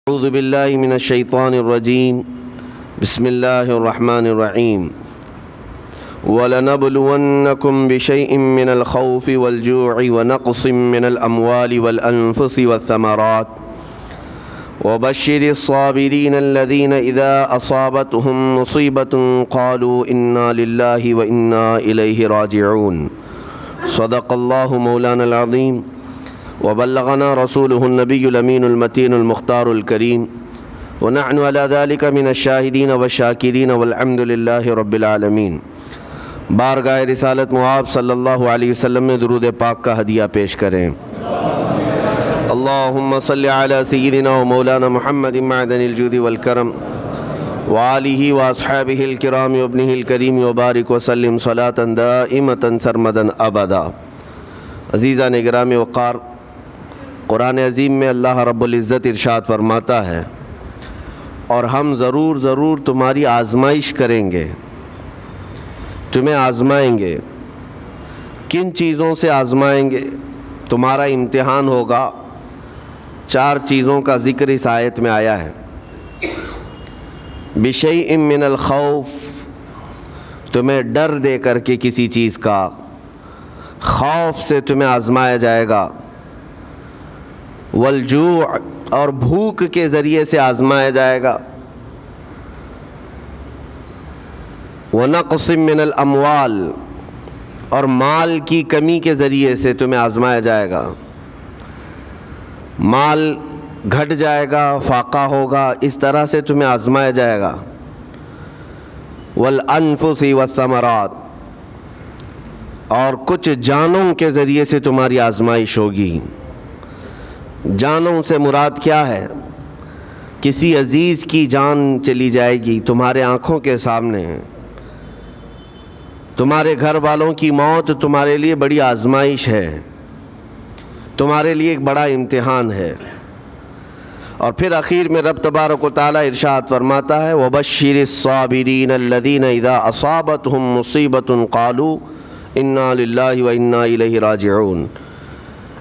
اعوذ باللہ من الشیطان الرجیم بسم اللہ الرحمن الرحیم وَلَنَبْلُوَنَّكُمْ بِشَيْءٍ مِّنَ الْخَوْفِ وَالْجُوعِ وَنَقْصٍ مِّنَ الْأَمْوَالِ وَالْأَنفُسِ وَالثَّمَرَاتِ وَبَشِّرِ الصَّابِرِينَ الَّذِينَ إِذَا أَصَابَتْهُمْ مُصِيبَةٌ قَالُوا إِنَّا لِلَّهِ وَإِنَّا إِلَيْهِ رَاجِعُونَ صدق اللہ مولانا العظیم وبلغنا رسوله النبی الامین المتین المختار الکریم ونحن على ذلك من الشاہدین والشاکرین والحمد للہ رب العالمین۔ بارگاہ رسالت معاب صلی اللہ علیہ وسلم میں درود پاک کا ہدیہ پیش کریں۔ اللہم صلی علی سیدنا و مولانا محمد معدن الجود والکرم وآلہ واصحابہ الکرام وابنہ الکریم وبارک وسلم صلاة دائمة سرمدا ابدا۔ عزیزان گرامی وقار، قرآن عظیم میں اللہ رب العزت ارشاد فرماتا ہے، اور ہم ضرور تمہاری آزمائش کریں گے، تمہیں آزمائیں گے۔ کن چیزوں سے آزمائیں گے؟ تمہارا امتحان ہوگا۔ 4 چیزوں کا ذکر اس آیت میں آیا ہے۔ بِشَيْءٍ مِّنَ الْخَوْفِ، تمہیں ڈر دے کر کے کسی چیز کا، خوف سے تمہیں آزمایا جائے گا۔ والجوع، اور بھوک کے ذریعے سے آزمایا جائے گا۔ ونقص من الاموال، اور مال کی کمی کے ذریعے سے تمہیں آزمایا جائے گا۔ مال گھٹ جائے گا، فاقہ ہوگا، اس طرح سے تمہیں آزمایا جائے گا۔ والانفس والثمرات، اور کچھ جانوں کے ذریعے سے تمہاری آزمائش ہوگی۔ جانوں سے مراد کیا ہے؟ کسی عزیز کی جان چلی جائے گی تمہارے آنکھوں کے سامنے، تمہارے گھر والوں کی موت تمہارے لیے بڑی آزمائش ہے، تمہارے لیے ایک بڑا امتحان ہے۔ اور پھر اخیر میں رب تبارک و تعالی ارشاد فرماتا ہے، وَبَشِّرِ الصَّابِرِينَ الَّذِينَ إِذَا أَصَابَتْهُمْ مُصِيبَةٌ قَالُوا إِنَّا لِلَّهِ وَإِنَّا إِلَيْهِ رَاجِعُونَ۔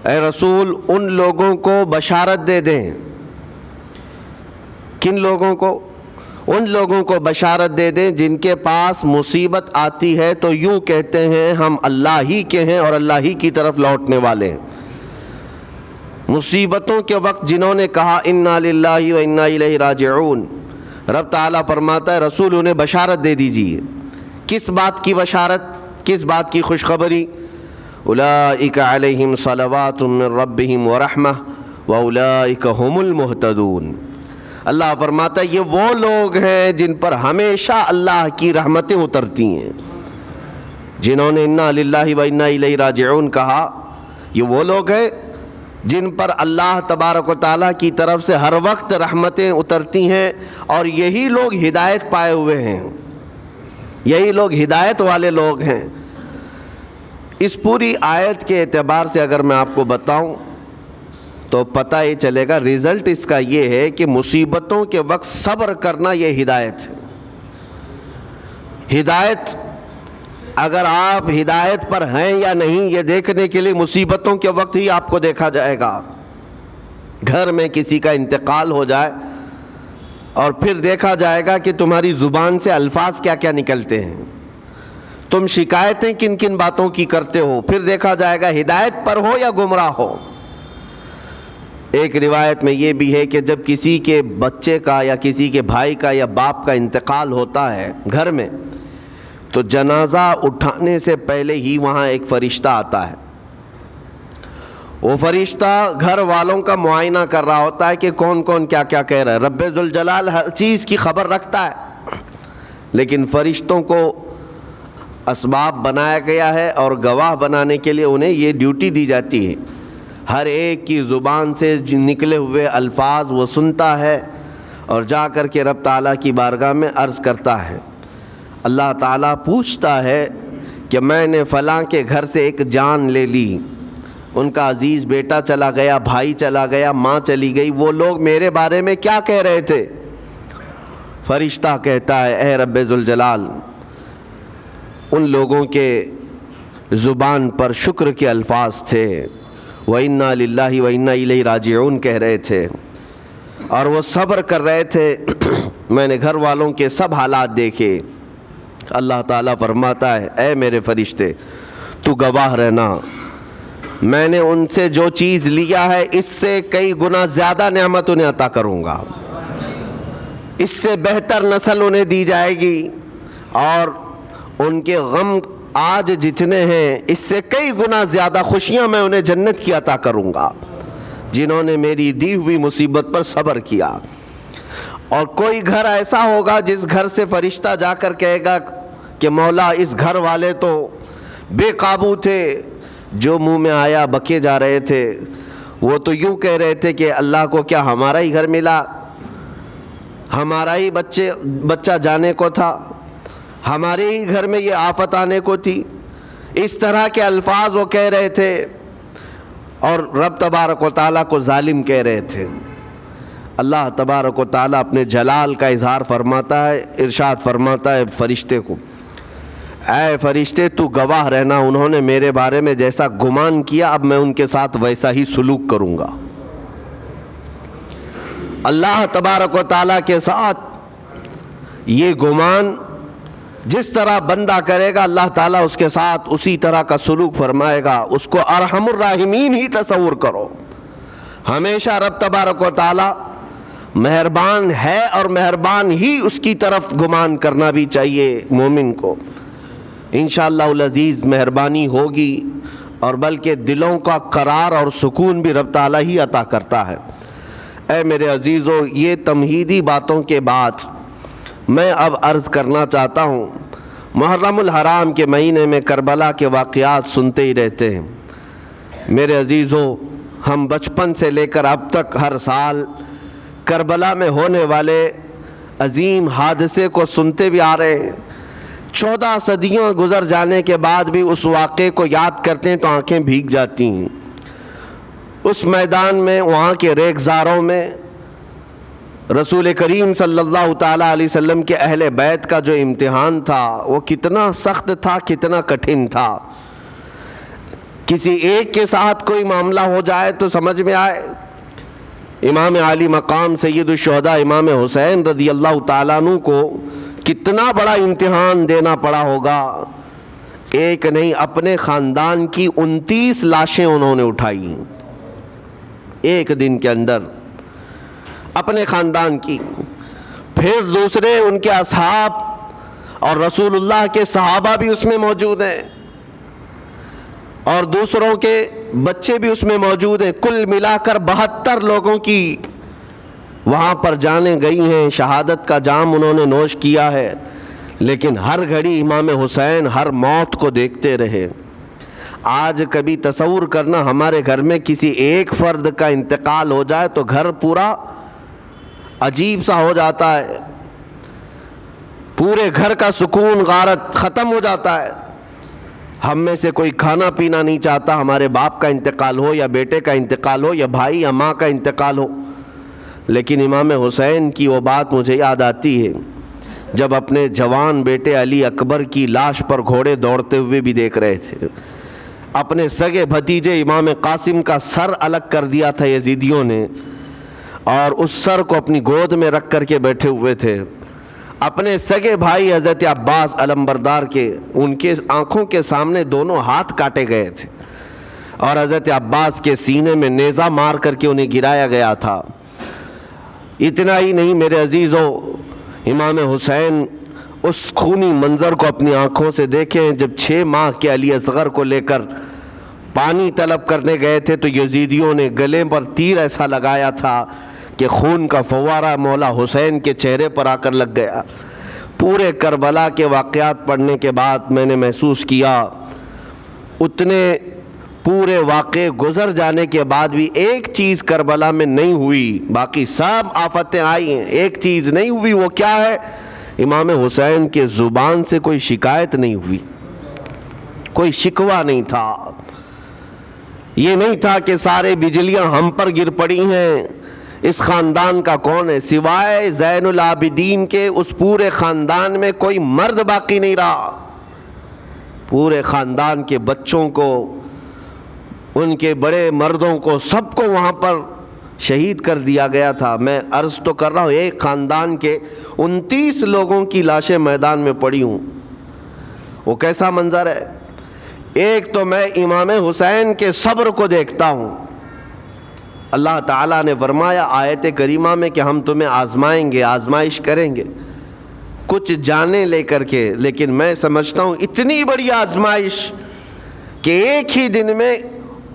اے رسول، ان لوگوں کو بشارت دے دیں۔ کن لوگوں کو؟ ان لوگوں کو بشارت دے دیں جن کے پاس مصیبت آتی ہے تو یوں کہتے ہیں ہم اللہ ہی کے ہیں اور اللہ ہی کی طرف لوٹنے والے ہیں۔ مصیبتوں کے وقت جنہوں نے کہا انا للہ و انا الیہ راجعون، رب تعالیٰ فرماتا ہے رسول انہیں بشارت دے دیجیے۔ کس بات کی بشارت؟ کس بات کی خوشخبری؟ اولئک علیہم صلوات من ربہم ورحمہ واولئک هم المہتدون۔ اللہ فرماتا ہے یہ وہ لوگ ہیں جن پر ہمیشہ اللہ کی رحمتیں اترتی ہیں۔ جنہوں نے انا للہ و انا الیہ راجعون کہا، یہ وہ لوگ ہیں جن پر اللہ تبارک و تعالیٰ کی طرف سے ہر وقت رحمتیں اترتی ہیں، اور یہی لوگ ہدایت پائے ہوئے ہیں، یہی لوگ ہدایت والے لوگ ہیں۔ اس پوری آیت کے اعتبار سے اگر میں آپ کو بتاؤں تو پتہ یہ چلے گا، رزلٹ اس کا یہ ہے کہ مصیبتوں کے وقت صبر کرنا یہ ہدایت ہے۔ ہدایت، اگر آپ ہدایت پر ہیں یا نہیں یہ دیکھنے کے لیے مصیبتوں کے وقت ہی آپ کو دیکھا جائے گا۔ گھر میں کسی کا انتقال ہو جائے اور پھر دیکھا جائے گا کہ تمہاری زبان سے الفاظ کیا کیا نکلتے ہیں، تم شکایتیں کن کن باتوں کی کرتے ہو، پھر دیکھا جائے گا ہدایت پر ہو یا گمراہ ہو۔ ایک روایت میں یہ بھی ہے کہ جب کسی کے بچے کا یا کسی کے بھائی کا یا باپ کا انتقال ہوتا ہے گھر میں، تو جنازہ اٹھانے سے پہلے ہی وہاں ایک فرشتہ آتا ہے۔ وہ فرشتہ گھر والوں کا معائنہ کر رہا ہوتا ہے کہ کون کون کیا کیا کہہ رہا ہے۔ رب ذوالجلال ہر چیز کی خبر رکھتا ہے، لیکن فرشتوں کو اسباب بنایا گیا ہے اور گواہ بنانے کے لیے انہیں یہ ڈیوٹی دی جاتی ہے۔ ہر ایک کی زبان سے نکلے ہوئے الفاظ وہ سنتا ہے اور جا کر کے رب تعالیٰ کی بارگاہ میں عرض کرتا ہے۔ اللہ تعالیٰ پوچھتا ہے کہ میں نے فلاں کے گھر سے ایک جان لے لی، ان کا عزیز بیٹا چلا گیا، بھائی چلا گیا، ماں چلی گئی، وہ لوگ میرے بارے میں کیا کہہ رہے تھے؟ فرشتہ کہتا ہے اے رب ذوالجلال، ان لوگوں کے زبان پر شکر کے الفاظ تھے، وَإِنَّا لِلَّهِ وَإِنَّا إِلَيْهِ رَاجِعُونَ کہہ رہے تھے۔ اور وہ صبر کر رہے تھے. میں نے گھر والوں کے سب حالات دیکھے. اللہ تعالیٰ فرماتا ہے اے میرے فرشتے تو گواہ رہنا, میں نے ان سے جو چیز لیا ہے اس سے کئی گنا زیادہ نعمت انہیں عطا کروں گا, اس سے بہتر نسل انہیں دی جائے گی, اور ان کے غم آج جتنے ہیں اس سے کئی گنا زیادہ خوشیاں میں انہیں جنت کی عطا کروں گا جنہوں نے میری دی ہوئی مصیبت پر صبر کیا. اور کوئی گھر ایسا ہوگا جس گھر سے فرشتہ جا کر کہے گا کہ مولا اس گھر والے تو بے قابو تھے, جو منہ میں آیا بکے جا رہے تھے, وہ تو یوں کہہ رہے تھے کہ اللہ کو کیا ہمارا ہی گھر ملا, ہمارا ہی بچہ جانے کو تھا, ہمارے ہی گھر میں یہ آفت آنے کو تھی. اس طرح کے الفاظ وہ کہہ رہے تھے اور رب تبارک و تعالیٰ کو ظالم کہہ رہے تھے. اللہ تبارک و تعالیٰ اپنے جلال کا اظہار فرماتا ہے, ارشاد فرماتا ہے فرشتے کو اے فرشتے تو گواہ رہنا, انہوں نے میرے بارے میں جیسا گمان کیا اب میں ان کے ساتھ ویسا ہی سلوک کروں گا. اللہ تبارک و تعالیٰ کے ساتھ یہ گمان جس طرح بندہ کرے گا اللہ تعالیٰ اس کے ساتھ اسی طرح کا سلوک فرمائے گا. اس کو ارحم الراحمین ہی تصور کرو. ہمیشہ رب تبارک و تعالیٰ مہربان ہے اور مہربان ہی اس کی طرف گمان کرنا بھی چاہیے مومن کو. انشاءاللہ العزیز مہربانی ہوگی, اور بلکہ دلوں کا قرار اور سکون بھی رب تعالیٰ ہی عطا کرتا ہے. اے میرے عزیزو, یہ تمہیدی باتوں کے بعد میں اب عرض کرنا چاہتا ہوں. محرم الحرام کے مہینے میں کربلا کے واقعات سنتے ہی رہتے ہیں. میرے عزیزو, ہم بچپن سے لے کر اب تک ہر سال کربلا میں ہونے والے عظیم حادثے کو سنتے بھی آ رہے ہیں. 14 صدیوں گزر جانے کے بعد بھی اس واقعے کو یاد کرتے ہیں تو آنکھیں بھیگ جاتی ہیں. اس میدان میں, وہاں کے ریگزاروں میں رسول کریم صلی اللہ تعالیٰ علیہ وسلم کے اہل بیت کا جو امتحان تھا وہ کتنا سخت تھا, کتنا کٹھن تھا. کسی ایک کے ساتھ کوئی معاملہ ہو جائے تو سمجھ میں آئے. امام عالی مقام سید الشہداء امام حسین رضی اللہ تعالیٰ عنہ کو کتنا بڑا امتحان دینا پڑا ہوگا. ایک نہیں, اپنے خاندان کی 29 لاشیں انہوں نے اٹھائی ایک دن کے اندر, اپنے خاندان کی. پھر دوسرے ان کے اصحاب اور رسول اللہ کے صحابہ بھی اس میں موجود ہیں, اور دوسروں کے بچے بھی اس میں موجود ہیں. کل ملا کر 72 لوگوں کی وہاں پر جانیں گئی ہیں, شہادت کا جام انہوں نے نوش کیا ہے. لیکن ہر گھڑی امام حسین ہر موت کو دیکھتے رہے. آج کبھی تصور کرنا, ہمارے گھر میں کسی ایک فرد کا انتقال ہو جائے تو گھر پورا عجیب سا ہو جاتا ہے, پورے گھر کا سکون غارت ختم ہو جاتا ہے. ہم میں سے کوئی کھانا پینا نہیں چاہتا ہمارے باپ کا انتقال ہو, یا بیٹے کا انتقال ہو, یا بھائی یا ماں کا انتقال ہو. لیکن امام حسین کی وہ بات مجھے یاد آتی ہے جب اپنے جوان بیٹے علی اکبر کی لاش پر گھوڑے دوڑتے ہوئے بھی دیکھ رہے تھے. اپنے سگے بھتیجے امام قاسم کا سر الگ کر دیا تھا یزیدیوں نے, اور اس سر کو اپنی گود میں رکھ کر کے بیٹھے ہوئے تھے. اپنے سگے بھائی حضرت عباس علمبردار کے, ان کے آنکھوں کے سامنے دونوں ہاتھ کاٹے گئے تھے, اور حضرت عباس کے سینے میں نیزہ مار کر کے انہیں گرایا گیا تھا. اتنا ہی نہیں میرے عزیزو, امام حسین اس خونی منظر کو اپنی آنکھوں سے دیکھیں جب 6 ماہ کے علی اصغر کو لے کر پانی طلب کرنے گئے تھے تو یزیدیوں نے گلے پر تیر ایسا لگایا تھا کہ خون کا فوارہ مولا حسین کے چہرے پر آ کر لگ گیا. پورے کربلا کے واقعات پڑھنے کے بعد میں نے محسوس کیا اتنے پورے واقعے گزر جانے کے بعد بھی ایک چیز کربلا میں نہیں ہوئی, باقی سب آفتیں آئی ہیں, ایک چیز نہیں ہوئی. وہ کیا ہے؟ امام حسین کے زبان سے کوئی شکایت نہیں ہوئی, کوئی شکوہ نہیں تھا. یہ نہیں تھا کہ سارے بجلیاں ہم پر گر پڑی ہیں, اس خاندان کا کون ہے؟ سوائے زین العابدین کے اس پورے خاندان میں کوئی مرد باقی نہیں رہا. پورے خاندان کے بچوں کو, ان کے بڑے مردوں کو, سب کو وہاں پر شہید کر دیا گیا تھا. میں عرض تو کر رہا ہوں ایک خاندان کے 29 لوگوں کی لاشیں میدان میں پڑی ہوں. وہ کیسا منظر ہے. ایک تو میں امام حسین کے صبر کو دیکھتا ہوں. اللہ تعالیٰ نے فرمایا آیت کریمہ میں کہ ہم تمہیں آزمائیں گے, آزمائش کریں گے کچھ جانیں لے کر کے, لیکن میں سمجھتا ہوں اتنی بڑی آزمائش کہ ایک ہی دن میں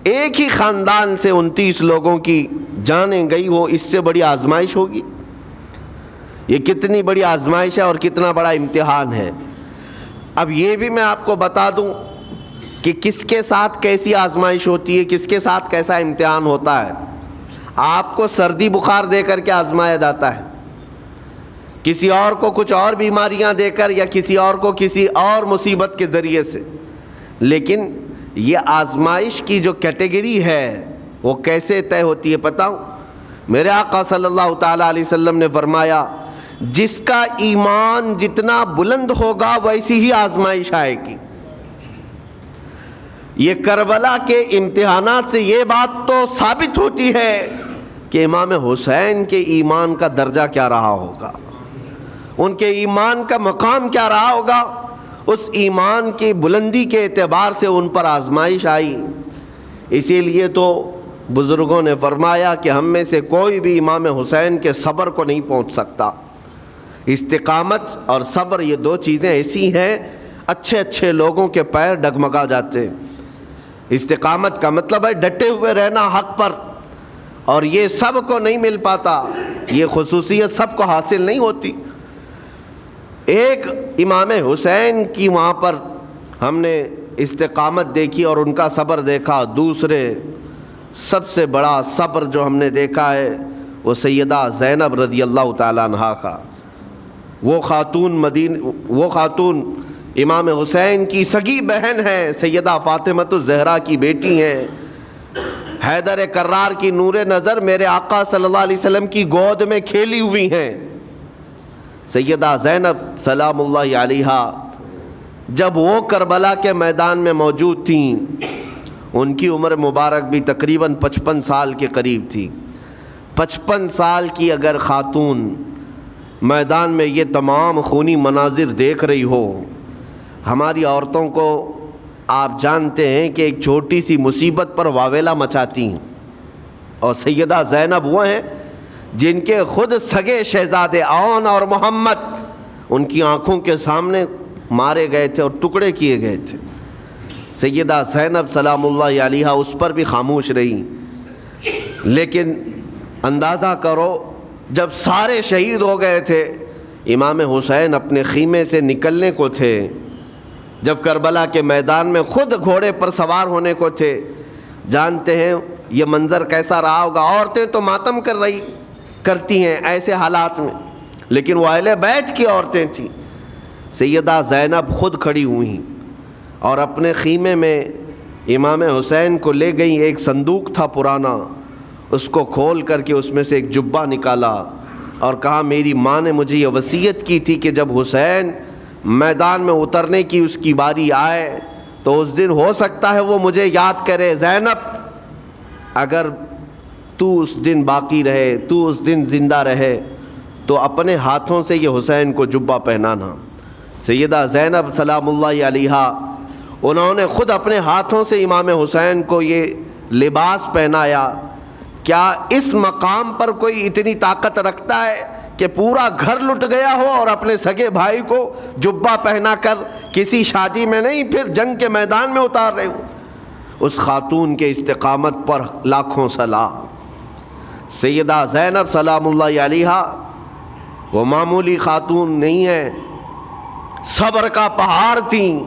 ایک ہی خاندان سے 29 لوگوں کی جانیں گئی ہو, اس سے بڑی آزمائش ہوگی؟ یہ کتنی بڑی آزمائش ہے اور کتنا بڑا امتحان ہے. اب یہ بھی میں آپ کو بتا دوں کہ کس کے ساتھ کیسی آزمائش ہوتی ہے, کس کے ساتھ کیسا امتحان ہوتا ہے. آپ کو سردی بخار دے کر کے آزمایا جاتا ہے, کسی اور کو کچھ اور بیماریاں دے کر, یا کسی اور کو کسی اور مصیبت کے ذریعے سے. لیکن یہ آزمائش کی جو کیٹیگری ہے وہ کیسے طے ہوتی ہے پتہ ہوں؟ میرے آقا صلی اللہ تعالیٰ علیہ وسلم نے فرمایا جس کا ایمان جتنا بلند ہوگا ویسی ہی آزمائش آئے گی. یہ کربلا کے امتحانات سے یہ بات تو ثابت ہوتی ہے کہ امام حسین کے ایمان کا درجہ کیا رہا ہوگا, ان کے ایمان کا مقام کیا رہا ہوگا. اس ایمان کی بلندی کے اعتبار سے ان پر آزمائش آئی. اسی لیے تو بزرگوں نے فرمایا کہ ہم میں سے کوئی بھی امام حسین کے صبر کو نہیں پہنچ سکتا. استقامت اور صبر یہ دو چیزیں ایسی ہیں اچھے اچھے لوگوں کے پیر ڈگمگا جاتے ہیں. استقامت کا مطلب ہے ڈٹے ہوئے رہنا حق پر, اور یہ سب کو نہیں مل پاتا, یہ خصوصیت سب کو حاصل نہیں ہوتی. ایک امام حسین کی وہاں پر ہم نے استقامت دیکھی اور ان کا صبر دیکھا. دوسرے سب سے بڑا صبر جو ہم نے دیکھا ہے وہ سیدہ زینب رضی اللہ تعالیٰ عنہا کا. وہ خاتون امام حسین کی سگی بہن ہیں, سیدہ فاطمۃ الزہرا کی بیٹی ہیں, حیدر کرار کی نور نظر میرے آقا صلی اللہ علیہ وسلم کی گود میں کھیلی ہوئی ہیں. سیدہ زینب سلام اللہ علیہا جب وہ کربلا کے میدان میں موجود تھیں, ان کی عمر مبارک بھی تقریباً 55 سال کے قریب تھی. 55 سال کی اگر خاتون میدان میں یہ تمام خونی مناظر دیکھ رہی ہو, ہماری عورتوں کو آپ جانتے ہیں کہ ایک چھوٹی سی مصیبت پر واویلا مچاتی ہیں, اور سیدہ زینب وہ ہیں جن کے خود سگے شہزادے اون اور محمد ان کی آنکھوں کے سامنے مارے گئے تھے اور ٹکڑے کیے گئے تھے. سیدہ زینب سلام اللہ علیہا اس پر بھی خاموش رہی. لیکن اندازہ کرو جب سارے شہید ہو گئے تھے, امام حسین اپنے خیمے سے نکلنے کو تھے, جب کربلا کے میدان میں خود گھوڑے پر سوار ہونے کو تھے, جانتے ہیں یہ منظر کیسا رہا ہوگا. عورتیں تو ماتم کرتی ہیں ایسے حالات میں, لیکن وہ اہل بیت کی عورتیں تھیں. سیدہ زینب خود کھڑی ہوئیں اور اپنے خیمے میں امام حسین کو لے گئیں. ایک صندوق تھا پرانا, اس کو کھول کر کے اس میں سے ایک جبہ نکالا اور کہا میری ماں نے مجھے یہ وصیت کی تھی کہ جب حسین میدان میں اترنے کی اس کی باری آئے تو اس دن ہو سکتا ہے وہ مجھے یاد کرے. زینب اگر تو اس دن باقی رہے, تو اس دن زندہ رہے, تو اپنے ہاتھوں سے یہ حسین کو جبہ پہنانا. سیدہ زینب سلام اللہ علیہا انہوں نے خود اپنے ہاتھوں سے امام حسین کو یہ لباس پہنایا. کیا اس مقام پر کوئی اتنی طاقت رکھتا ہے کہ پورا گھر لٹ گیا ہو اور اپنے سگے بھائی کو جبہ پہنا کر کسی شادی میں نہیں پھر جنگ کے میدان میں اتار رہے ہو؟ اس خاتون کے استقامت پر لاکھوں سلام. سیدہ زینب سلام اللہ علیہا وہ معمولی خاتون نہیں ہے, صبر کا پہاڑ تھیں.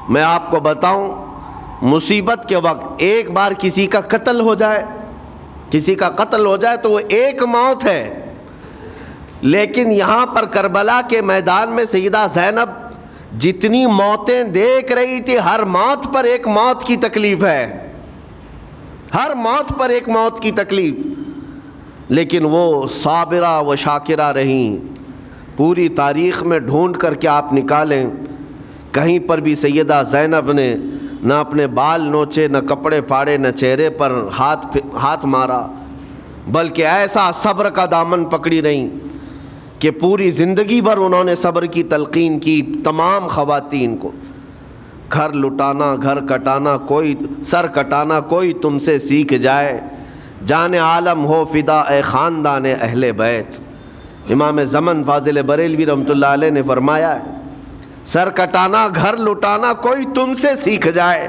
میں آپ کو بتاؤں, مصیبت کے وقت ایک بار کسی کا قتل ہو جائے تو وہ ایک موت ہے, لیکن یہاں پر کربلا کے میدان میں سیدہ زینب جتنی موتیں دیکھ رہی تھی, ہر موت پر ایک موت کی تکلیف ہے, ہر موت پر ایک موت کی تکلیف, لیکن وہ صابرہ و شاکرہ رہیں. پوری تاریخ میں ڈھونڈ کر کے آپ نکالیں, کہیں پر بھی سیدہ زینب نے نہ اپنے بال نوچے, نہ کپڑے پھاڑے, نہ چہرے پر ہاتھ مارا. بلکہ ایسا صبر کا دامن پکڑی رہیں کہ پوری زندگی بھر انہوں نے صبر کی تلقین کی تمام خواتین کو۔ گھر لٹانا، گھر کٹانا، کوئی سر کٹانا کوئی تم سے سیکھ جائے، جان عالم ہو فدا اے خاندان اہل بیت۔ امام زمن فاضل بریلوی رحمۃ اللہ علیہ نے فرمایا ہے، سر کٹانا، گھر لٹانا کوئی تم سے سیکھ جائے،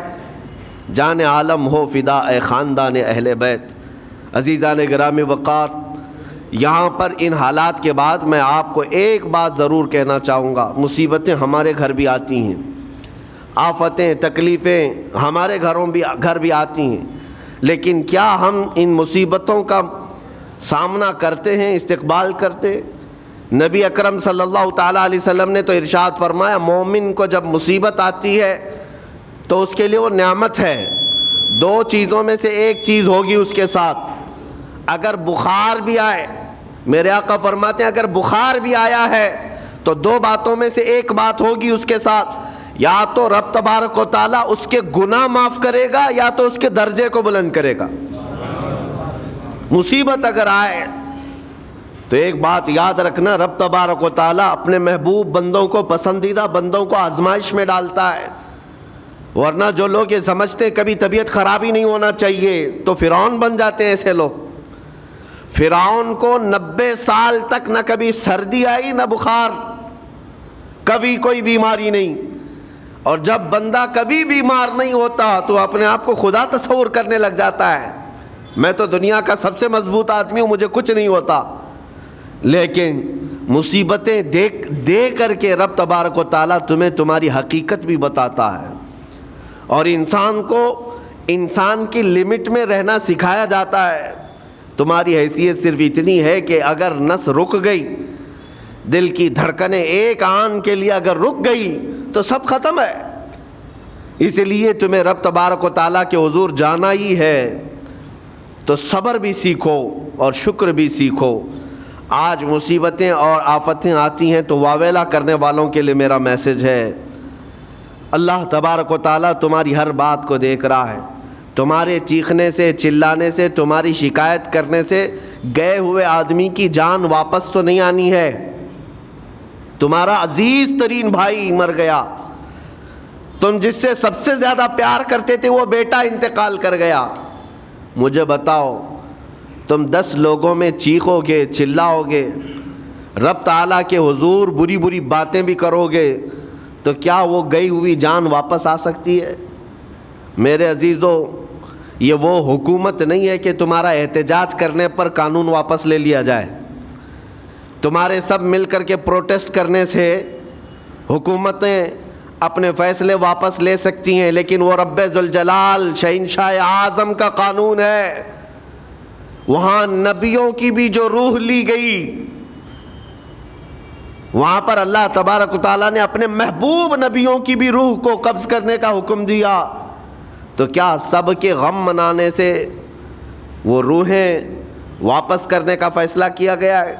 جان عالم ہو فدا اے خاندان اہل بیت۔ عزیزان گرامی وقار، یہاں پر ان حالات کے بعد میں آپ کو ایک بات ضرور کہنا چاہوں گا۔ مصیبتیں ہمارے گھر بھی آتی ہیں، آفتیں تکلیفیں ہمارے گھر بھی آتی ہیں، لیکن کیا ہم ان مصیبتوں کا سامنا کرتے ہیں، استقبال کرتے ہیں؟ نبی اکرم صلی اللہ تعالیٰ علیہ وسلم نے تو ارشاد فرمایا، مومن کو جب مصیبت آتی ہے تو اس کے لیے وہ نعمت ہے۔ دو چیزوں میں سے ایک چیز ہوگی اس کے ساتھ، اگر بخار بھی آئے، میرے آقا فرماتے ہیں اگر بخار بھی آیا ہے تو دو باتوں میں سے ایک بات ہوگی اس کے ساتھ، یا تو رب تبارک و تعالیٰ اس کے گناہ معاف کرے گا یا تو اس کے درجے کو بلند کرے گا۔ مصیبت اگر آئے تو ایک بات یاد رکھنا، رب تبارک و تعالیٰ اپنے محبوب بندوں کو، پسندیدہ بندوں کو آزمائش میں ڈالتا ہے، ورنہ جو لوگ یہ سمجھتے ہیں کبھی طبیعت خراب ہی نہیں ہونا چاہیے تو فرعون بن جاتے ہیں۔ ایسے لوگ، فرعون کو 90 سال تک نہ کبھی سردی آئی نہ بخار، کبھی کوئی بیماری نہیں، اور جب بندہ کبھی بیمار نہیں ہوتا تو اپنے آپ کو خدا تصور کرنے لگ جاتا ہے، میں تو دنیا کا سب سے مضبوط آدمی ہوں، مجھے کچھ نہیں ہوتا۔ لیکن مصیبتیں دے کر کے رب تبارک و تعالیٰ تمہیں تمہاری حقیقت بھی بتاتا ہے، اور انسان کو انسان کی لمٹ میں رہنا سکھایا جاتا ہے۔ تمہاری حیثیت صرف اتنی ہے کہ اگر نس رک گئی، دل کی دھڑکنیں ایک آن کے لیے اگر رک گئی تو سب ختم ہے۔ اس لیے تمہیں رب تبارک و تعالیٰ کے حضور جانا ہی ہے تو صبر بھی سیکھو اور شکر بھی سیکھو۔ آج مصیبتیں اور آفتیں آتی ہیں تو واویلا کرنے والوں کے لیے میرا میسج ہے، اللہ تبارک و تعالیٰ تمہاری ہر بات کو دیکھ رہا ہے۔ تمہارے چیخنے سے، چلانے سے، تمہاری شکایت کرنے سے گئے ہوئے آدمی کی جان واپس تو نہیں آنی ہے۔ تمہارا عزیز ترین بھائی مر گیا، تم جس سے سب سے زیادہ پیار کرتے تھے وہ بیٹا انتقال کر گیا، مجھے بتاؤ تم 10 لوگوں میں چیخو گے، چلاؤ گے، رب تعالیٰ کے حضور بری بری باتیں بھی کرو گے تو کیا وہ گئی ہوئی جان واپس آ سکتی ہے؟ میرے عزیزو، یہ وہ حکومت نہیں ہے کہ تمہارا احتجاج کرنے پر قانون واپس لے لیا جائے۔ تمہارے سب مل کر کے پروٹیسٹ کرنے سے حکومتیں اپنے فیصلے واپس لے سکتی ہیں، لیکن وہ رب ذوالجلال شہنشاہ اعظم کا قانون ہے۔ وہاں نبیوں کی بھی جو روح لی گئی، وہاں پر اللہ تبارک و تعالیٰ نے اپنے محبوب نبیوں کی بھی روح کو قبض کرنے کا حکم دیا، تو کیا سب کے غم منانے سے وہ روحیں واپس کرنے کا فیصلہ کیا گیا ہے؟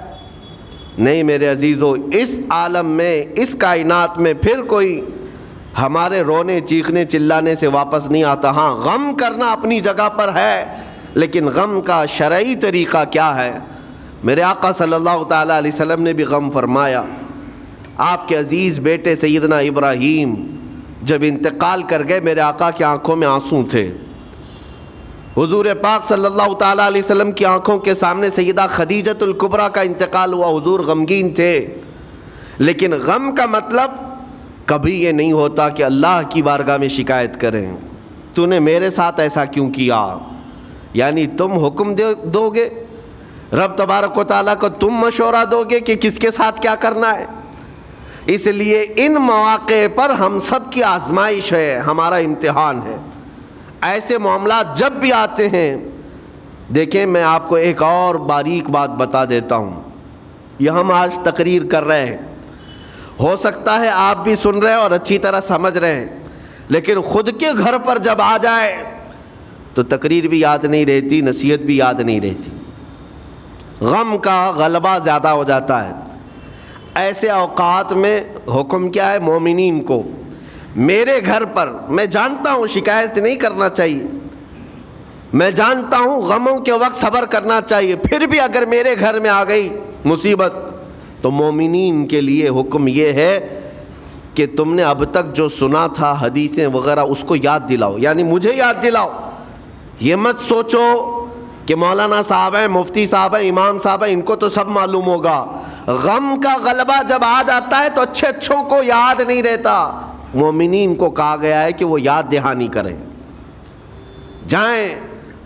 نہیں میرے عزیزو، اس عالم میں، اس کائنات میں پھر کوئی ہمارے رونے چیخنے چلانے سے واپس نہیں آتا۔ ہاں، غم کرنا اپنی جگہ پر ہے، لیکن غم کا شرعی طریقہ کیا ہے؟ میرے آقا صلی اللہ تعالیٰ علیہ وسلم نے بھی غم فرمایا۔ آپ کے عزیز بیٹے سیدنا ابراہیم جب انتقال کر گئے، میرے آقا کی آنکھوں میں آنسو تھے۔ حضور پاک صلی اللہ تعالیٰ علیہ وسلم کی آنکھوں کے سامنے سیدہ خدیجۃ الکبریٰ کا انتقال ہوا، حضور غمگین تھے۔ لیکن غم کا مطلب کبھی یہ نہیں ہوتا کہ اللہ کی بارگاہ میں شکایت کریں، تو نے میرے ساتھ ایسا کیوں کیا؟ یعنی تم حکم دو گے، رب تبارک و تعالیٰ کو تم مشورہ دو گے کہ کس کے ساتھ کیا کرنا ہے۔ اس لیے ان مواقع پر ہم سب کی آزمائش ہے، ہمارا امتحان ہے۔ ایسے معاملات جب بھی آتے ہیں، دیکھیں میں آپ کو ایک اور باریک بات بتا دیتا ہوں۔ یہ ہم آج تقریر کر رہے ہیں، ہو سکتا ہے آپ بھی سن رہے اور اچھی طرح سمجھ رہے ہیں، لیکن خود کے گھر پر جب آ جائے تو تقریر بھی یاد نہیں رہتی، نصیحت بھی یاد نہیں رہتی، غم کا غلبہ زیادہ ہو جاتا ہے۔ ایسے اوقات میں حکم کیا ہے مومنین کو؟ میرے گھر پر، میں جانتا ہوں شکایت نہیں کرنا چاہیے، میں جانتا ہوں غموں کے وقت صبر کرنا چاہیے، پھر بھی اگر میرے گھر میں آ گئی مصیبت تو مومنین کے لیے حکم یہ ہے کہ تم نے اب تک جو سنا تھا حدیثیں وغیرہ اس کو یاد دلاؤ، یعنی مجھے یاد دلاؤ۔ یہ مت سوچو کہ مولانا صاحب ہیں، مفتی صاحب ہیں، امام صاحب ہیں، ان کو تو سب معلوم ہوگا۔ غم کا غلبہ جب آ جاتا ہے تو اچھے اچھوں کو یاد نہیں رہتا۔ مومنین کو کہا گیا ہے کہ وہ یاد دہانی کریں، جائیں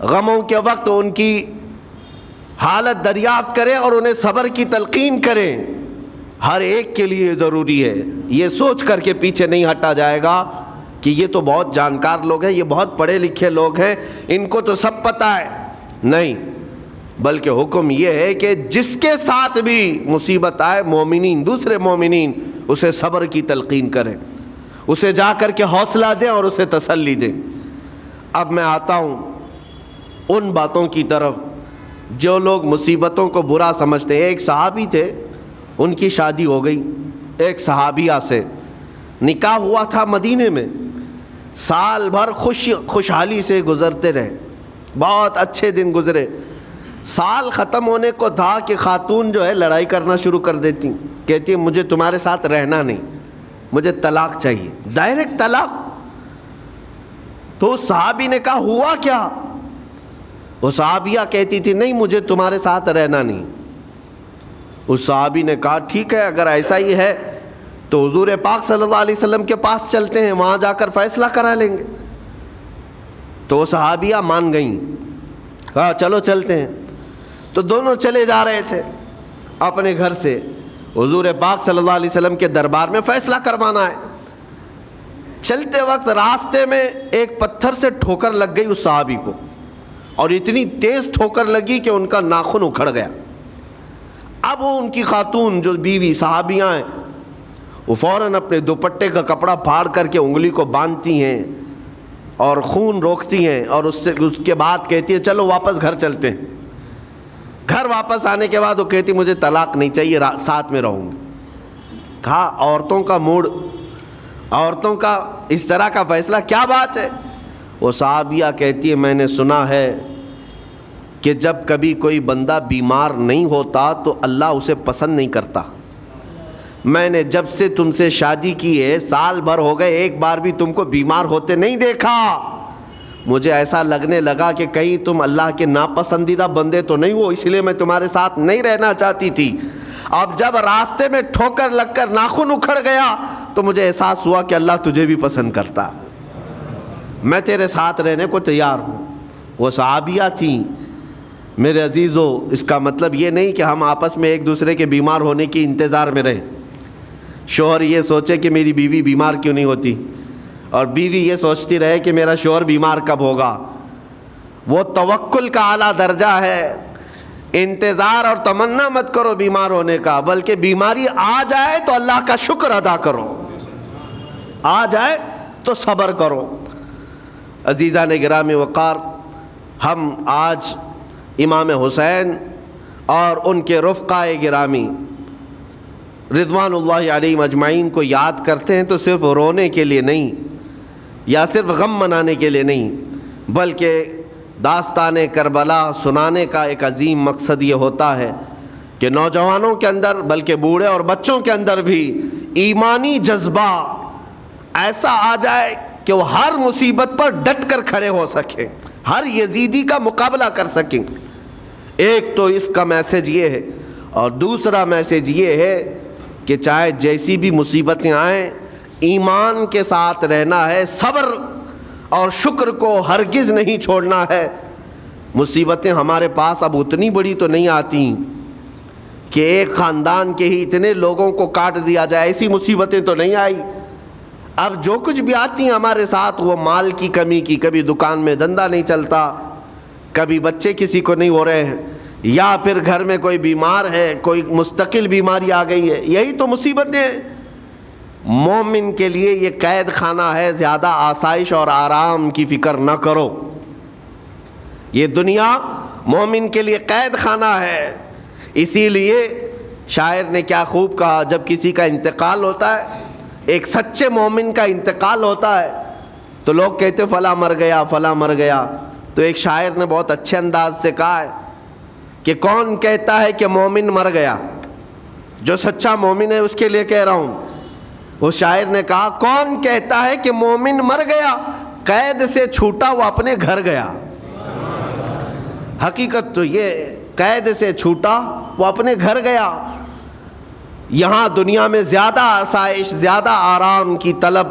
غموں کے وقت ان کی حالت دریافت کریں اور انہیں صبر کی تلقین کریں۔ ہر ایک کے لیے ضروری ہے، یہ سوچ کر کے پیچھے نہیں ہٹا جائے گا کہ یہ تو بہت جانکار لوگ ہیں، یہ بہت پڑھے لکھے لوگ ہیں، ان کو تو سب پتہ ہے۔ نہیں، بلکہ حکم یہ ہے کہ جس کے ساتھ بھی مصیبت آئے، مومنین، دوسرے مومنین، اسے صبر کی تلقین کریں، اسے جا کر کے حوصلہ دیں اور اسے تسلی دیں۔ اب میں آتا ہوں ان باتوں کی طرف جو لوگ مصیبتوں کو برا سمجھتے ہیں۔ ایک صحابی تھے، ان کی شادی ہو گئی ایک صحابیہ سے، نکاح ہوا تھا مدینے میں، سال بھر خوشحالی سے گزرتے رہے، بہت اچھے دن گزرے۔ سال ختم ہونے کو تھا کہ خاتون جو ہے لڑائی کرنا شروع کر دیتی، کہتی مجھے تمہارے ساتھ رہنا نہیں، مجھے طلاق چاہیے، ڈائریکٹ طلاق۔ تو صحابی نے کہا ہوا کیا؟ وہ صحابیہ کہتی تھی نہیں مجھے تمہارے ساتھ رہنا نہیں۔ اس صحابی نے کہا ٹھیک ہے، اگر ایسا ہی ہے تو حضور پاک صلی اللہ علیہ وسلم کے پاس چلتے ہیں، وہاں جا کر فیصلہ کرا لیں گے۔ تو وہ صحابیہ مان گئیں، کہا چلو چلتے ہیں۔ تو دونوں چلے جا رہے تھے اپنے گھر سے، حضور پاک صلی اللہ علیہ وسلم کے دربار میں فیصلہ کروانا ہے۔ چلتے وقت راستے میں ایک پتھر سے ٹھوکر لگ گئی اس صحابی کو، اور اتنی تیز ٹھوکر لگی کہ ان کا ناخن اکھڑ گیا۔ اب وہ ان کی خاتون جو بیوی صحابیاں ہیں، وہ فوراً اپنے دوپٹے کا کپڑا پھاڑ کر کے انگلی کو باندھتی ہیں اور خون روکتی ہیں، اور اس کے بعد کہتی ہے چلو واپس گھر چلتے ہیں۔ گھر واپس آنے کے بعد وہ کہتی مجھے طلاق نہیں چاہیے، ساتھ میں رہوں گی۔ کہا عورتوں کا موڈ، عورتوں کا اس طرح کا فیصلہ، کیا بات ہے؟ وہ صحابیہ کہتی ہے میں نے سنا ہے کہ جب کبھی کوئی بندہ بیمار نہیں ہوتا تو اللہ اسے پسند نہیں کرتا۔ میں نے جب سے تم سے شادی کی ہے، سال بھر ہو گئے، ایک بار بھی تم کو بیمار ہوتے نہیں دیکھا۔ مجھے ایسا لگنے لگا کہ کہیں تم اللہ کے ناپسندیدہ بندے تو نہیں ہو، اس لیے میں تمہارے ساتھ نہیں رہنا چاہتی تھی۔ اب جب راستے میں ٹھوکر لگ کر ناخن اکھڑ گیا تو مجھے احساس ہوا کہ اللہ تجھے بھی پسند کرتا، میں تیرے ساتھ رہنے کو تیار ہوں۔ وہ صحابیہ تھیں۔ میرے عزیزو، اس کا مطلب یہ نہیں کہ ہم آپس میں ایک دوسرے کے بیمار ہونے کی انتظار میں رہیں۔ شوہر یہ سوچے کہ میری بیوی بیمار کیوں نہیں ہوتی، اور بیوی یہ سوچتی رہے کہ میرا شوہر بیمار کب ہوگا۔ وہ توکل کا اعلیٰ درجہ ہے۔ انتظار اور تمنا مت کرو بیمار ہونے کا، بلکہ بیماری آ جائے تو اللہ کا شکر ادا کرو، آ جائے تو صبر کرو۔ عزیزان گرامی وقار، ہم آج امام حسین اور ان کے رفقائے گرامی رضوان اللہ علیہم اجمعین کو یاد کرتے ہیں تو صرف رونے کے لیے نہیں یا صرف غم منانے کے لیے نہیں، بلکہ داستان کربلا سنانے کا ایک عظیم مقصد یہ ہوتا ہے کہ نوجوانوں کے اندر، بلکہ بوڑھے اور بچوں کے اندر بھی ایمانی جذبہ ایسا آ جائے کہ وہ ہر مصیبت پر ڈٹ کر کھڑے ہو سکیں، ہر یزیدی کا مقابلہ کر سکیں۔ ایک تو اس کا میسج یہ ہے، اور دوسرا میسج یہ ہے کہ چاہے جیسی بھی مصیبتیں آئیں، ایمان کے ساتھ رہنا ہے، صبر اور شکر کو ہرگز نہیں چھوڑنا ہے۔ مصیبتیں ہمارے پاس اب اتنی بڑی تو نہیں آتی کہ ایک خاندان کے ہی اتنے لوگوں کو کاٹ دیا جائے، ایسی مصیبتیں تو نہیں آئی۔ اب جو کچھ بھی آتی ہیں ہمارے ساتھ، وہ مال کی کمی کی، کبھی دکان میں دھندا نہیں چلتا، کبھی بچے کسی کو نہیں ہو رہے ہیں، یا پھر گھر میں کوئی بیمار ہے، کوئی مستقل بیماری آ گئی ہے، یہی تو مصیبتیں ہیں۔ مومن کے لیے یہ قید خانہ ہے، زیادہ آسائش اور آرام کی فکر نہ کرو۔ یہ دنیا مومن کے لیے قید خانہ ہے۔ اسی لیے شاعر نے کیا خوب کہا، جب کسی کا انتقال ہوتا ہے، ایک سچے مومن کا انتقال ہوتا ہے، تو لوگ کہتے فلاں مر گیا، فلاں مر گیا، تو ایک شاعر نے بہت اچھے انداز سے کہا ہے کہ کون کہتا ہے کہ مومن مر گیا؟ جو سچا مومن ہے اس کے لیے کہہ رہا ہوں. وہ شاعر نے کہا کون کہتا ہے کہ مومن مر گیا، قید سے چھوٹا وہ اپنے گھر گیا. حقیقت تو یہ، قید سے چھوٹا وہ اپنے گھر گیا. یہاں دنیا میں زیادہ آسائش، زیادہ آرام کی طلب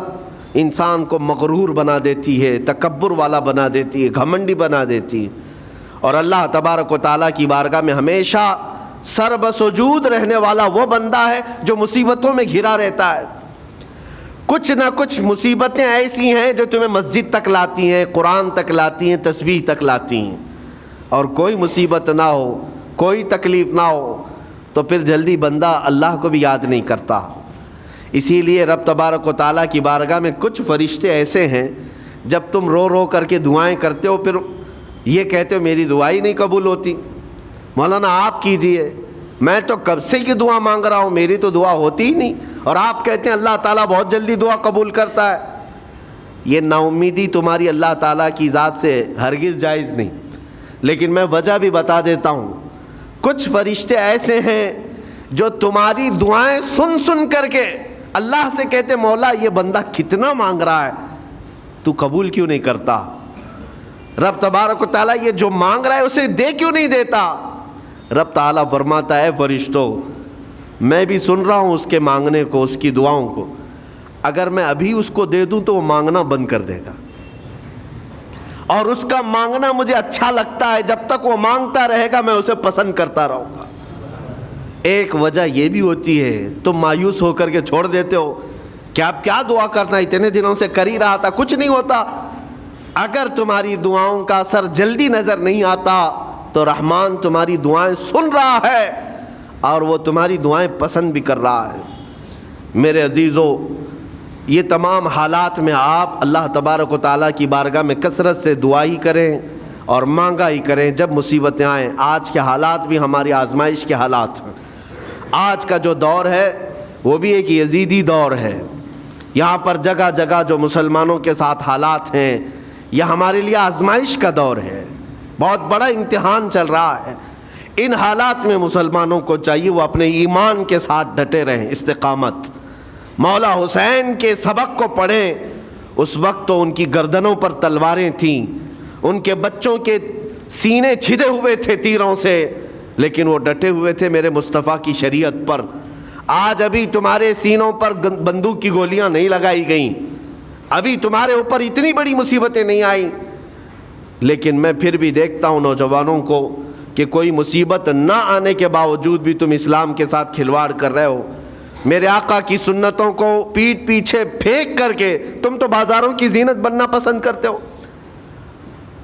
انسان کو مغرور بنا دیتی ہے، تکبر والا بنا دیتی ہے، گھمنڈی بنا دیتی ہے. اور اللہ تبارک و تعالیٰ کی بارگاہ میں ہمیشہ سر بسجود رہنے والا وہ بندہ ہے جو مصیبتوں میں گھرا رہتا ہے. کچھ نہ کچھ مصیبتیں ایسی ہیں جو تمہیں مسجد تک لاتی ہیں، قرآن تک لاتی ہیں، تسبیح تک لاتی ہیں. اور کوئی مصیبت نہ ہو، کوئی تکلیف نہ ہو تو پھر جلدی بندہ اللہ کو بھی یاد نہیں کرتا. اسی لیے رب تبارک و تعالیٰ کی بارگاہ میں کچھ فرشتے ایسے ہیں، جب تم رو رو کر کے دعائیں کرتے ہو پھر یہ کہتے ہو میری دعا ہی نہیں قبول ہوتی، مولانا آپ کیجئے، میں تو کب سے کی دعا مانگ رہا ہوں، میری تو دعا ہوتی ہی نہیں، اور آپ کہتے ہیں اللہ تعالیٰ بہت جلدی دعا قبول کرتا ہے. یہ نا امیدی تمہاری اللہ تعالیٰ کی ذات سے ہرگز جائز نہیں. لیکن میں وجہ بھی بتا دیتا ہوں. کچھ فرشتے ایسے ہیں جو تمہاری دعائیں سن سن کر کے اللہ سے کہتے مولا یہ بندہ کتنا مانگ رہا ہے، تو قبول کیوں نہیں کرتا؟ رب تبارک و تعالیٰ یہ جو مانگ رہا ہے اسے دے کیوں نہیں دیتا؟ رب تعالیٰ فرماتا ہے فرشتوں میں بھی سن رہا ہوں اس کے مانگنے کو، اس کی دعاؤں کو. اگر میں ابھی اس کو دے دوں تو وہ مانگنا بند کر دے گا، اور اس کا مانگنا مجھے اچھا لگتا ہے. جب تک وہ مانگتا رہے گا میں اسے پسند کرتا رہوں گا. ایک وجہ یہ بھی ہوتی ہے تم مایوس ہو کر کے چھوڑ دیتے ہو کہ اب کیا دعا کرنا، اتنے دنوں سے کر ہی رہا تھا، کچھ نہیں ہوتا. اگر تمہاری دعاؤں کا اثر جلدی نظر نہیں آتا تو رحمان تمہاری دعائیں سن رہا ہے اور وہ تمہاری دعائیں پسند بھی کر رہا ہے. میرے عزیزو، یہ تمام حالات میں آپ اللہ تبارک و تعالیٰ کی بارگاہ میں کثرت سے دعا ہی کریں اور مانگا ہی کریں جب مصیبتیں آئیں. آج کے حالات بھی ہماری آزمائش کے حالات ہیں. آج کا جو دور ہے وہ بھی ایک یزیدی دور ہے. یہاں پر جگہ جگہ جو مسلمانوں کے ساتھ حالات ہیں یہ ہمارے لیے آزمائش کا دور ہے، بہت بڑا امتحان چل رہا ہے. ان حالات میں مسلمانوں کو چاہیے وہ اپنے ایمان کے ساتھ ڈٹے رہیں، استقامت. مولا حسین کے سبق کو پڑھیں. اس وقت تو ان کی گردنوں پر تلواریں تھیں، ان کے بچوں کے سینے چھدے ہوئے تھے تیروں سے، لیکن وہ ڈٹے ہوئے تھے میرے مصطفیٰ کی شریعت پر. آج ابھی تمہارے سینوں پر بندوق کی گولیاں نہیں لگائی گئیں، ابھی تمہارے اوپر اتنی بڑی مصیبتیں نہیں آئیں، لیکن میں پھر بھی دیکھتا ہوں نوجوانوں کو کہ کوئی مصیبت نہ آنے کے باوجود بھی تم اسلام کے ساتھ کھلواڑ کر رہے ہو. میرے آقا کی سنتوں کو پیٹ پیچھے پھینک کر کے تم تو بازاروں کی زینت بننا پسند کرتے ہو.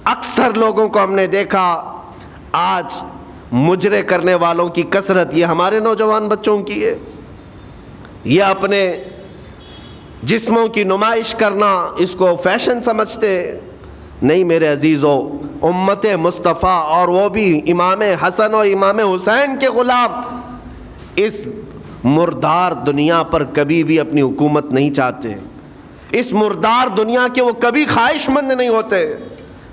اکثر لوگوں کو ہم نے دیکھا آج مجرے کرنے والوں کی کثرت یہ ہمارے نوجوان بچوں کی ہے. یہ اپنے جسموں کی نمائش کرنا اس کو فیشن سمجھتے. نہیں میرے عزیزو، امت مصطفیٰ اور وہ بھی امام حسن اور امام حسین کے غلام اس مردار دنیا پر کبھی بھی اپنی حکومت نہیں چاہتے. اس مردار دنیا کے وہ کبھی خواہش مند نہیں ہوتے.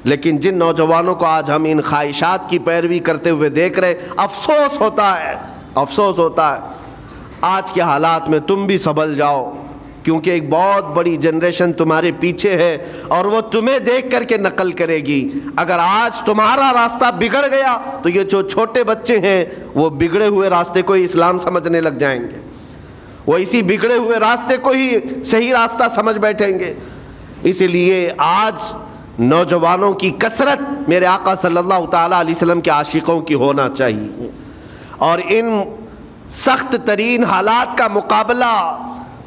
لیکن جن نوجوانوں کو آج ہم ان خواہشات کی پیروی کرتے ہوئے دیکھ رہے، افسوس ہوتا ہے، افسوس ہوتا ہے. آج کے حالات میں تم بھی سنبھل جاؤ، کیونکہ ایک بہت بڑی جنریشن تمہارے پیچھے ہے اور وہ تمہیں دیکھ کر کے نقل کرے گی. اگر آج تمہارا راستہ بگڑ گیا تو یہ جو چھوٹے بچے ہیں وہ بگڑے ہوئے راستے کو ہی اسلام سمجھنے لگ جائیں گے، وہ اسی بگڑے ہوئے راستے کو ہی صحیح راستہ سمجھ بیٹھیں گے. اسی لیے آج نوجوانوں کی کثرت میرے آقا صلی اللہ تعالیٰ علیہ وسلم کے عاشقوں کی ہونا چاہیے. اور ان سخت ترین حالات کا مقابلہ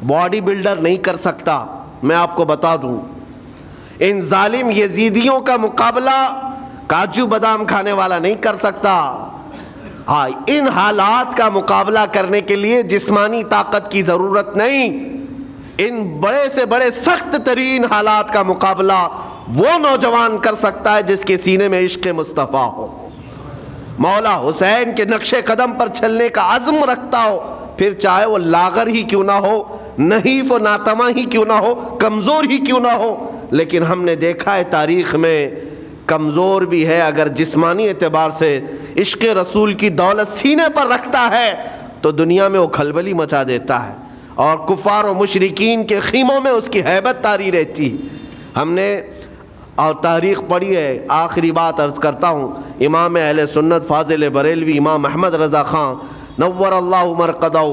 باڈی بلڈر نہیں کر سکتا. میں آپ کو بتا دوں، ان ظالم یزیدیوں کا مقابلہ کاجو بادام کھانے والا نہیں کر سکتا. ہاں، ان حالات کا مقابلہ کرنے کے لیے جسمانی طاقت کی ضرورت نہیں. ان بڑے سے بڑے سخت ترین حالات کا مقابلہ وہ نوجوان کر سکتا ہے جس کے سینے میں عشق مصطفیٰ ہو، مولا حسین کے نقش قدم پر چلنے کا عزم رکھتا ہو، پھر چاہے وہ لاغر ہی کیوں نہ ہو، نحیف و ناتما ہی کیوں نہ ہو، کمزور ہی کیوں نہ ہو. لیکن ہم نے دیکھا ہے تاریخ میں کمزور بھی ہے، اگر جسمانی اعتبار سے عشق رسول کی دولت سینے پر رکھتا ہے تو دنیا میں وہ کھلبلی مچا دیتا ہے، اور کفار و مشرکین کے خیموں میں اس کی ہیبت طاری رہتی۔ ہم نے اور تاریخ پڑھی ہے۔ آخری بات عرض کرتا ہوں، امام اہل سنت فاضل بریلوی امام احمد رضا خان نور اللہ مرقدہ،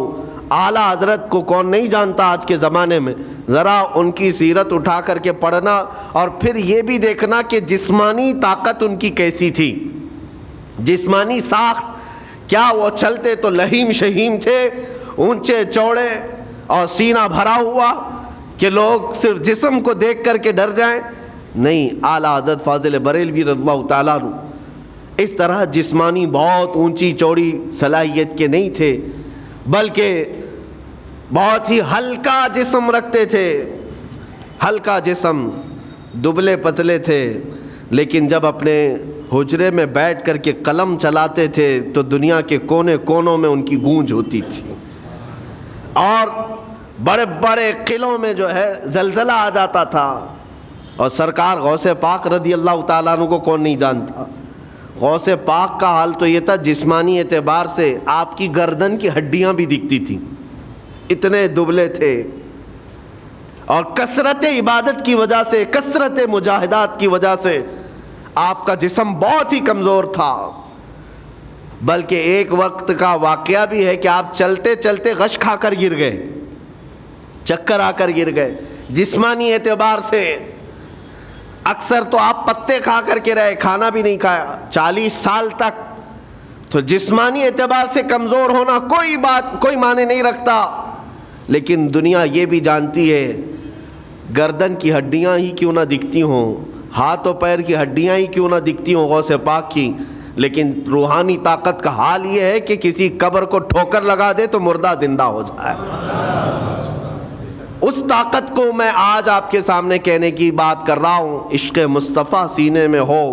اعلیٰ حضرت کو کون نہیں جانتا آج کے زمانے میں؟ ذرا ان کی سیرت اٹھا کر کے پڑھنا، اور پھر یہ بھی دیکھنا کہ جسمانی طاقت ان کی کیسی تھی، جسمانی ساخت کیا وہ چلتے تو لہیم شہیم تھے، اونچے چوڑے اور سینہ بھرا ہوا کہ لوگ صرف جسم کو دیکھ کر کے ڈر جائیں؟ نہیں، اعلیٰ حضرت فاضل بریلوی رضی اللہ تعالیٰ عنہ اس طرح جسمانی بہت اونچی چوڑی صلاحیت کے نہیں تھے، بلکہ بہت ہی ہلکا جسم رکھتے تھے، ہلکا جسم، دبلے پتلے تھے، لیکن جب اپنے حجرے میں بیٹھ کر کے قلم چلاتے تھے تو دنیا کے کونے کونوں میں ان کی گونج ہوتی تھی، اور بڑے بڑے قلعوں میں جو ہے زلزلہ آ جاتا تھا۔ اور سرکار غوث پاک رضی اللہ تعالیٰ عنہ کو کون نہیں جانتا؟ غوث پاک کا حال تو یہ تھا، جسمانی اعتبار سے آپ کی گردن کی ہڈیاں بھی دکھتی تھیں، اتنے دبلے تھے، اور کثرت عبادت کی وجہ سے، کثرت مجاہدات کی وجہ سے آپ کا جسم بہت ہی کمزور تھا۔ بلکہ ایک وقت کا واقعہ بھی ہے کہ آپ چلتے چلتے غش کھا کر گر گئے، چکر آ کر گر گئے۔ جسمانی اعتبار سے اکثر تو آپ پتے کھا کر کے رہے، کھانا بھی نہیں کھایا 40 سال تک، تو جسمانی اعتبار سے کمزور ہونا کوئی معنی نہیں رکھتا۔ لیکن دنیا یہ بھی جانتی ہے، گردن کی ہڈیاں ہی کیوں نہ دکھتی ہوں، ہاتھ و پیر کی ہڈیاں ہی کیوں نہ دکھتی ہوں غوث پاک کی، لیکن روحانی طاقت کا حال یہ ہے کہ کسی قبر کو ٹھوکر لگا دے تو مردہ زندہ ہو جائے۔ اس طاقت کو میں آج آپ کے سامنے کہنے کی بات کر رہا ہوں، عشق مصطفیٰ سینے میں ہو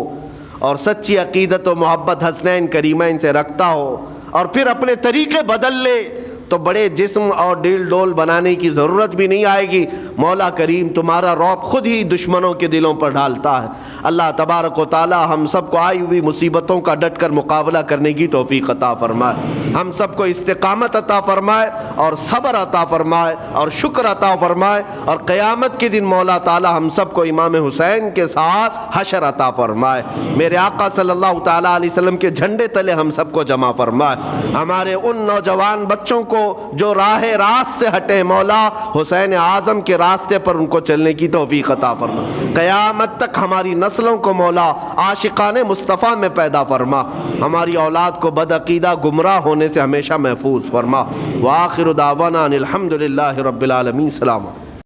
اور سچی عقیدت و محبت حسنین کریمین سے رکھتا ہو، اور پھر اپنے طریقے بدل لے تو بڑے جسم اور ڈیل ڈول بنانے کی ضرورت بھی نہیں آئے گی۔ مولا کریم تمہارا رعب خود ہی دشمنوں کے دلوں پر ڈالتا ہے۔ اللہ تبارک و تعالی ہم سب کو آئی ہوئی مصیبتوں کا ڈٹ کر مقابلہ کرنے کی توفیق عطا فرمائے، ہم سب کو استقامت عطا فرمائے اور صبر عطا فرمائے اور شکر عطا فرمائے، اور قیامت کے دن مولا تعالی ہم سب کو امام حسین کے ساتھ حشر عطا فرمائے، میرے آقا صلی اللہ تعالی علیہ وسلم کے جھنڈے تلے ہم سب کو جمع فرمائے۔ ہمارے ان نوجوان بچوں کو جو راہ راست سے ہٹے، مولا حسین اعظم کے راستے پر ان کو چلنے کی توفیق عطا فرما، قیامت تک ہماری نسلوں کو مولا عاشقان مصطفیٰ میں پیدا فرما، ہماری اولاد کو بدعقیدہ گمراہ ہونے سے ہمیشہ محفوظ فرما۔ وآخر دعوانا ان الحمد للہ رب العالمین۔ السلام علیکم۔